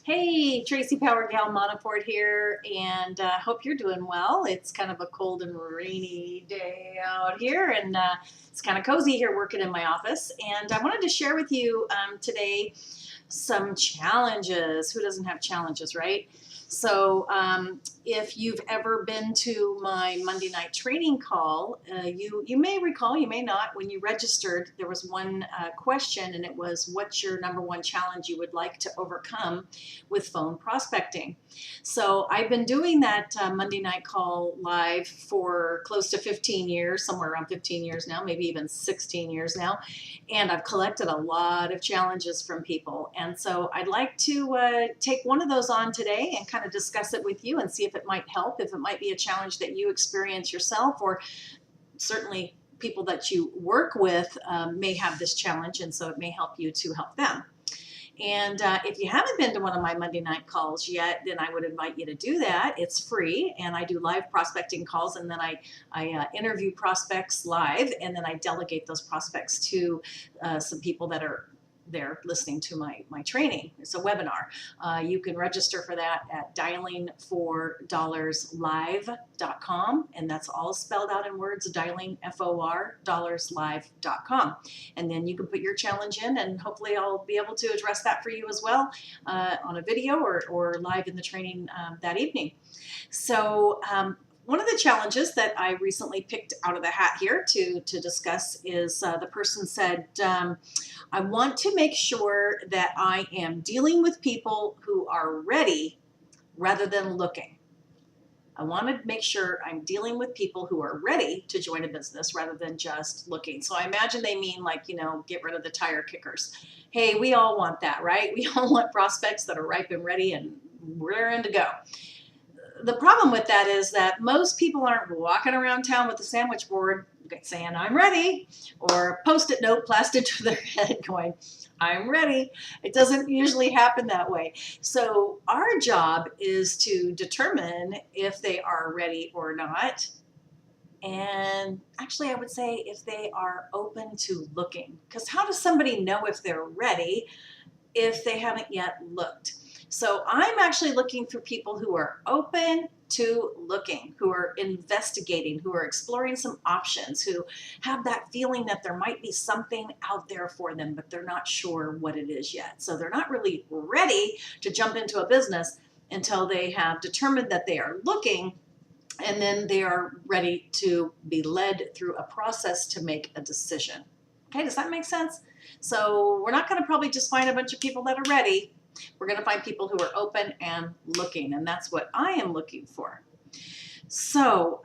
Hey, Tracy Power Gal Monteforte here, and hope you're doing well. It's kind of a cold and rainy day out here, and it's kind of cozy here working in my office. And I wanted to share with you today some challenges. Who doesn't have challenges, right? So, if you've ever been to my Monday night training call, you may recall, you may not, when you registered, there was one question, and it was, "What's your number one challenge you would like to overcome with phone prospecting?" So, I've been doing that Monday night call live for close to 15 years, somewhere around 15 years now, maybe even 16 years now, and I've collected a lot of challenges from people. And so I'd like to take one of those on today and kind of discuss it with you and see if it might help, if it might be a challenge that you experience yourself, or certainly people that you work with may have this challenge, and so it may help you to help them. And if you haven't been to one of my Monday night calls yet, then I would invite you to do that. It's free, and I do live prospecting calls, and then I interview prospects live, and then I delegate those prospects to some people that are there listening to my training. It's a webinar. You can register for that at dialingfordollarslive.com, and that's all spelled out in words, dialing FOR dollarslive.com. And then you can put your challenge in, and hopefully I'll be able to address that for you as well on a video or live in the training that evening. So one of the challenges that I recently picked out of the hat here to discuss is the person said, I want to make sure that I am dealing with people who are ready rather than looking. I want to make sure I'm dealing with people who are ready to join a business rather than just looking. So I imagine they mean, like, get rid of the tire kickers. Hey, we all want that, right? We all want prospects that are ripe and ready and raring to go. The problem with that is that most people aren't walking around town with a sandwich board saying, "I'm ready," or a Post-it note plastered to their head going, "I'm ready." It doesn't usually happen that way. So our job is to determine if they are ready or not. And actually, I would say if they are open to looking. Because how does somebody know if they're ready if they haven't yet looked? So I'm actually looking for people who are open to looking, who are investigating, who are exploring some options, who have that feeling that there might be something out there for them, but they're not sure what it is yet. So they're not really ready to jump into a business until they have determined that they are looking, and then they are ready to be led through a process to make a decision. Okay, does that make sense? So we're not going to probably just find a bunch of people that are ready. We're going to find people who are open and looking, and that's what I am looking for. So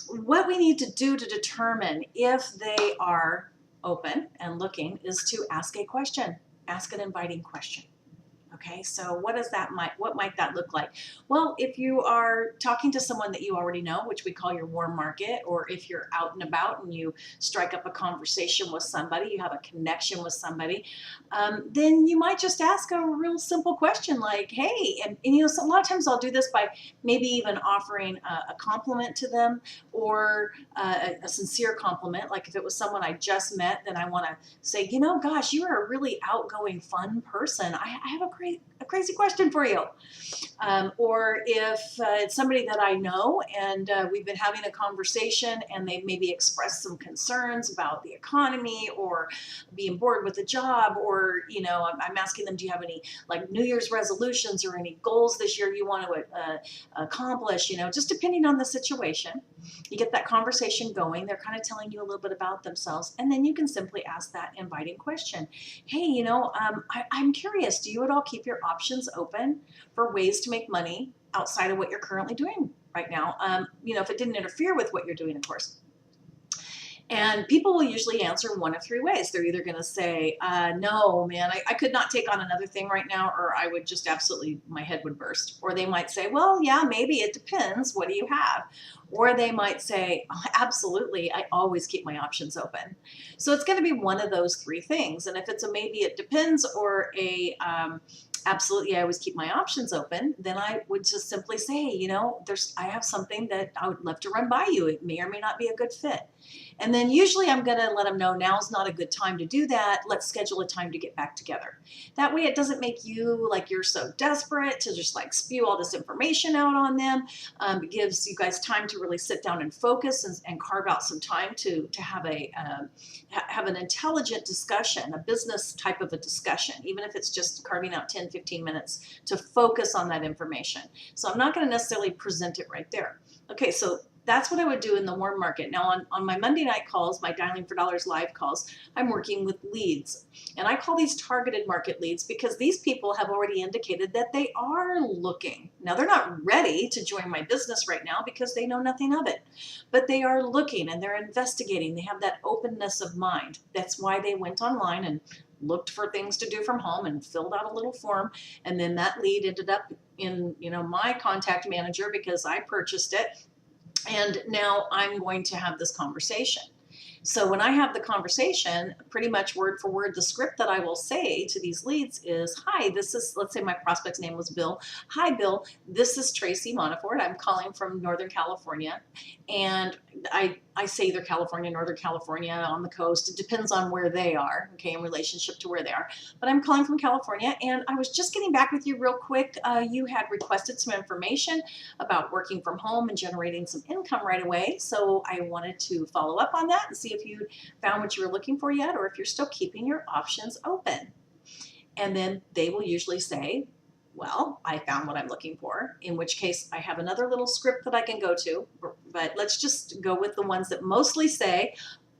what we need to do to determine if they are open and looking is to ask a question, ask an inviting question. Okay, so what might that look like? Well, if you are talking to someone that you already know, which we call your warm market, or if you're out and about and you strike up a conversation with somebody, you have a connection with somebody, then you might just ask a real simple question like, "Hey," and so a lot of times I'll do this by maybe even offering a compliment to them, or a sincere compliment. Like if it was someone I just met, then I want to say, "Gosh, you are a really outgoing, fun person. I have a crazy question for you." Or if it's somebody that I know and we've been having a conversation and they've maybe expressed some concerns about the economy or being bored with the job, or I'm asking them, "Do you have any like New Year's resolutions or any goals this year you want to accomplish?" Just depending on the situation, you get that conversation going. They're kind of telling you a little bit about themselves, and then you can simply ask that inviting question. "Hey, I'm curious, do you at all keep your options open for ways to make money outside of what you're currently doing right now? If it didn't interfere with what you're doing, of course." And people will usually answer one of three ways. They're either going to say, "No, man, I could not take on another thing right now, or I would just absolutely, my head would burst." Or they might say, "Well, yeah, maybe, it depends. What do you have?" Or they might say, oh, absolutely, I always keep my options open. So it's going to be one of those three things. And if it's a maybe it depends or a absolutely I always keep my options open, then I would just simply say, you know, I have something that I would love to run by you. It may or may not be a good fit. And then usually I'm going to let them know now's not a good time to do that. Let's schedule a time to get back together. That way it doesn't make you like you're so desperate to just like spew all this information out on them. It gives you guys time to really sit down and focus and carve out some time to have have an intelligent discussion, a business type of a discussion, even if it's just carving out 10, 15 minutes to focus on that information. So I'm not going to necessarily present it right there. Okay, so that's what I would do in the warm market. Now on my Monday night calls, my Dialing for Dollars live calls, I'm working with leads. And I call these targeted market leads because these people have already indicated that they are looking. Now they're not ready to join my business right now because they know nothing of it. But they are looking and they're investigating. They have that openness of mind. That's why they went online and looked for things to do from home and filled out a little form. And then that lead ended up in, you know, my contact manager because I purchased it. And now I'm going to have this conversation. So when I have the conversation, pretty much word for word, the script that I will say to these leads is, hi, this is, let's say my prospect's name was Bill. Hi, Bill, this is Tracy Monteforte. I'm calling from Northern California. And I say either California, Northern California, on the coast. It depends on where they are, okay, in relationship to where they are. But I'm calling from California, and I was just getting back with you real quick. You had requested some information about working from home and generating some income right away. So I wanted to follow up on that and see if you found what you were looking for yet, or if you're still keeping your options open. And then they will usually say, well, I found what I'm looking for, in which case I have another little script that I can go to, but let's just go with the ones that mostly say,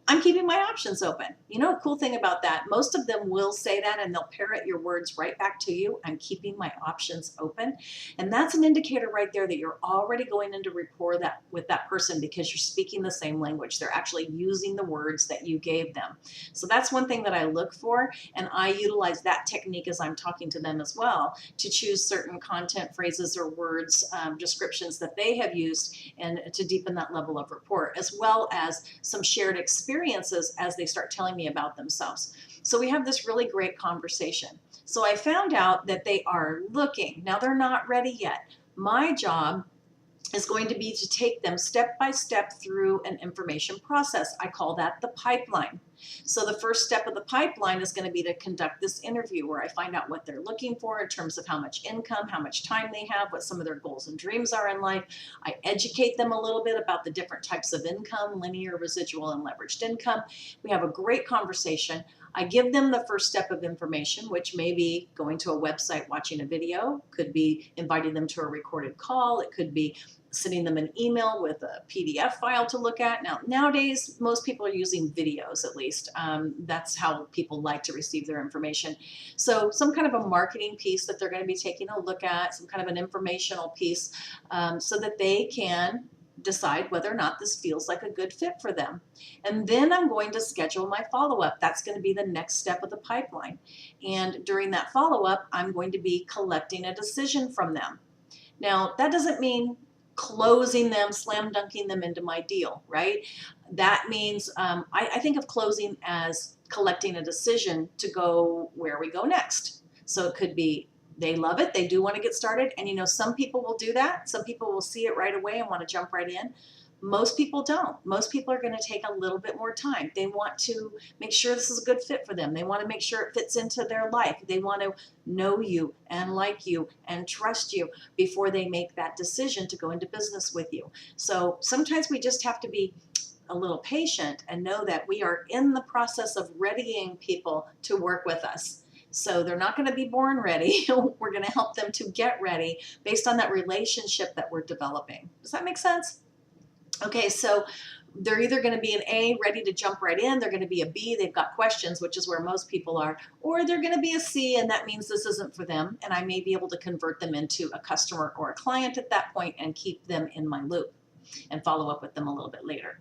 I'm keeping my options open. You know, a cool thing about that, most of them will say that and they'll parrot your words right back to you. I'm keeping my options open. And that's an indicator right there that you're already going into rapport with that person because you're speaking the same language. They're actually using the words that you gave them. So that's one thing that I look for. And I utilize that technique as I'm talking to them as well to choose certain content phrases or words, descriptions that they have used and to deepen that level of rapport, as well as some shared experiences as they start telling me about themselves. So we have this really great conversation. So I found out that they are looking. Now they're not ready yet. My job is going to be to take them step by step through an information process. I call that the pipeline. So the first step of the pipeline is going to be to conduct this interview where I find out what they're looking for in terms of how much income, how much time they have, what some of their goals and dreams are in life. I educate them a little bit about the different types of income, linear, residual, and leveraged income. We have a great conversation. I give them the first step of information, which may be going to a website, watching a video, could be inviting them to a recorded call, it could be sending them an email with a PDF file to look at. Now, nowadays, most people are using videos at least. That's how people like to receive their information. So some kind of a marketing piece that they're going to be taking a look at, some kind of an informational piece so that they can decide whether or not this feels like a good fit for them. And then I'm going to schedule my follow-up. That's going to be the next step of the pipeline. And during that follow-up, I'm going to be collecting a decision from them. Now, that doesn't mean closing them, slam dunking them into my deal, right? That means I think of closing as collecting a decision to go where we go next. So it could be they love it, they do want to get started, and you know, some people will do that. Some people will see it right away and want to jump right in. Most people don't. Most people are going to take a little bit more time. They want to make sure this is a good fit for them. They want to make sure it fits into their life. They want to know you and like you and trust you before they make that decision to go into business with you. So sometimes we just have to be a little patient and know that we are in the process of readying people to work with us. So they're not going to be born ready. We're going to help them to get ready based on that relationship that we're developing. Does that make sense? Okay, so they're either going to be an A, ready to jump right in, they're going to be a B, they've got questions, which is where most people are, or they're going to be a C, and that means this isn't for them, and I may be able to convert them into a customer or a client at that point and keep them in my loop and follow up with them a little bit later.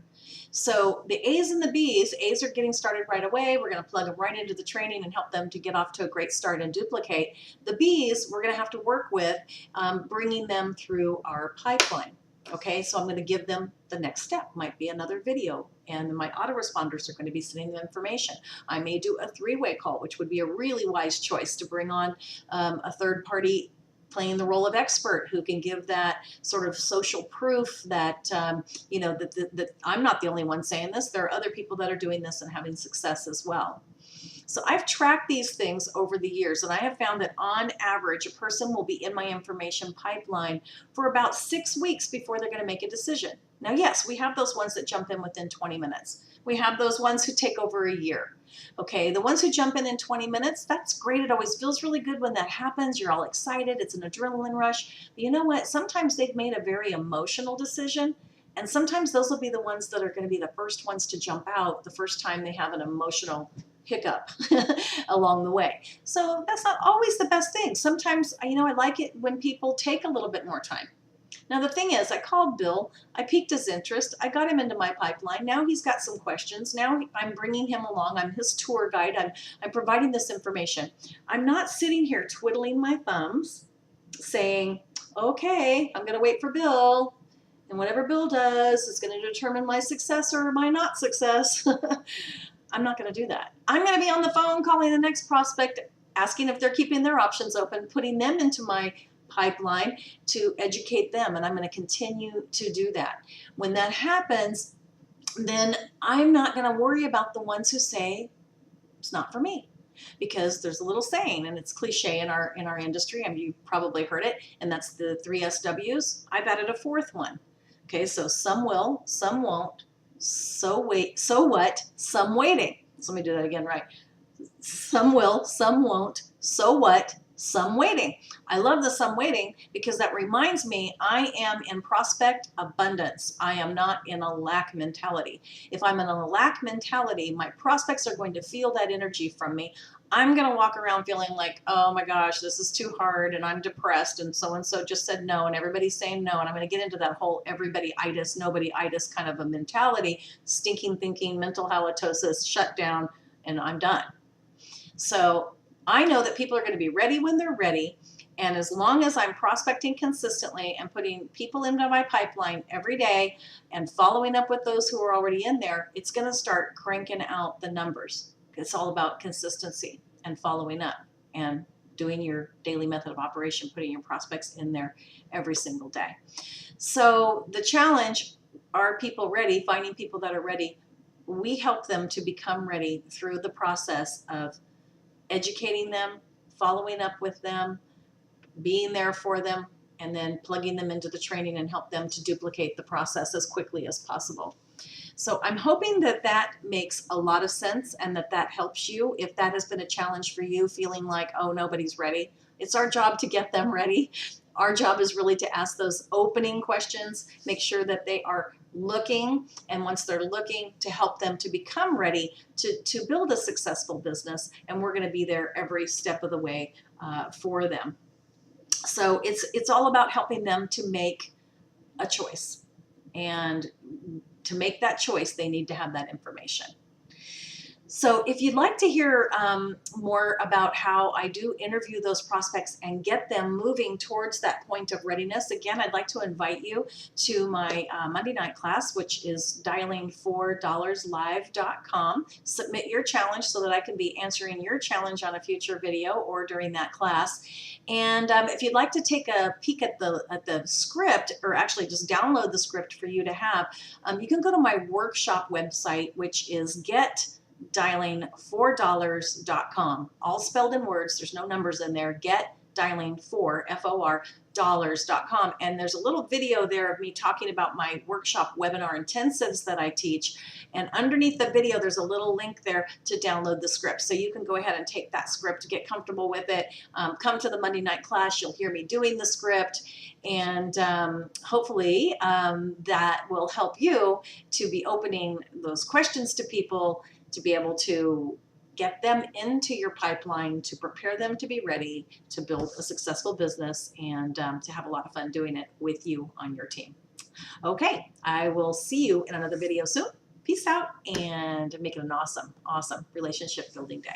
So the A's and the B's, A's are getting started right away. We're going to plug them right into the training and help them to get off to a great start and duplicate. The B's, we're going to have to work with bringing them through our pipeline. Okay, so I'm going to give them the next step, might be another video, and my autoresponders are going to be sending them information. I may do a three-way call, which would be a really wise choice to bring on a third party playing the role of expert who can give that sort of social proof that, you know, that I'm not the only one saying this. There are other people that are doing this and having success as well. So I've tracked these things over the years, and I have found that on average, a person will be in my information pipeline for about 6 weeks before they're going to make a decision. Now, yes, we have those ones that jump in within 20 minutes. We have those ones who take over a year. Okay, the ones who jump in 20 minutes, that's great. It always feels really good when that happens. You're all excited. It's an adrenaline rush. But you know what? Sometimes they've made a very emotional decision, and sometimes those will be the ones that are going to be the first ones to jump out the first time they have an emotional hiccup along the way. So that's not always the best thing. Sometimes, you know, I like it when people take a little bit more time. Now, the thing is, I called Bill, I piqued his interest, I got him into my pipeline. Now he's got some questions. Now I'm bringing him along. I'm his tour guide. I'm providing this information. I'm not sitting here twiddling my thumbs saying, okay, I'm going to wait for Bill, and whatever Bill does is going to determine my success or my not success. I'm not going to do that. I'm going to be on the phone calling the next prospect, asking if they're keeping their options open, putting them into my pipeline to educate them, and I'm going to continue to do that. When that happens, then I'm not going to worry about the ones who say it's not for me, because there's a little saying, and it's cliche in our industry, and you've probably heard it, and that's the 3 SWs. I've added a fourth one. Okay, so some will, some won't. So what, some waiting. So let me do that again right. Some will, some won't. So what, some waiting. I love the some waiting because that reminds me I am in prospect abundance. I am not in a lack mentality. If I'm in a lack mentality, my prospects are going to feel that energy from me. I'm going to walk around feeling like, oh my gosh, this is too hard, and I'm depressed, and so just said no, and everybody's saying no, and I'm going to get into that whole everybody-itis, nobody-itis kind of a mentality, stinking thinking, mental halitosis, shut down, and I'm done. So I know that people are going to be ready when they're ready, and as long as I'm prospecting consistently and putting people into my pipeline every day and following up with those who are already in there, it's going to start cranking out the numbers. It's all about consistency and following up and doing your daily method of operation, putting your prospects in there every single day. So the challenge, are people ready? Finding people that are ready. We help them to become ready through the process of educating them, following up with them, being there for them, and then plugging them into the training and help them to duplicate the process as quickly as possible. So I'm hoping that that makes a lot of sense and that that helps you. If that has been a challenge for you, feeling like, oh, nobody's ready, it's our job to get them ready. Our job is really to ask those opening questions, make sure that they are looking, and once they're looking, to help them to become ready to build a successful business, and we're going to be there every step of the way for them. So it's all about helping them to make a choice, and to make that choice, they need to have that information. So if you'd like to hear more about how I do interview those prospects and get them moving towards that point of readiness, again, I'd like to invite you to my Monday night class, which is dialing4live.com. Submit your challenge so that I can be answering your challenge on a future video or during that class. And if you'd like to take a peek at the script, or actually just download the script for you to have, you can go to my workshop website, which is getdialing4dollars.com. All spelled in words. There's no numbers in there. Getdialing4, F-O-R, dollars.com. And there's a little video there of me talking about my workshop webinar intensives that I teach. And underneath the video, there's a little link there to download the script. So you can go ahead and take that script, get comfortable with it, come to the Monday night class. You'll hear me doing the script. And hopefully that will help you to be opening those questions to people, to be able to get them into your pipeline, to prepare them to be ready to build a successful business, and to have a lot of fun doing it with you on your team. Okay, I will see you in another video soon. Peace out, and make it an awesome, awesome relationship building day.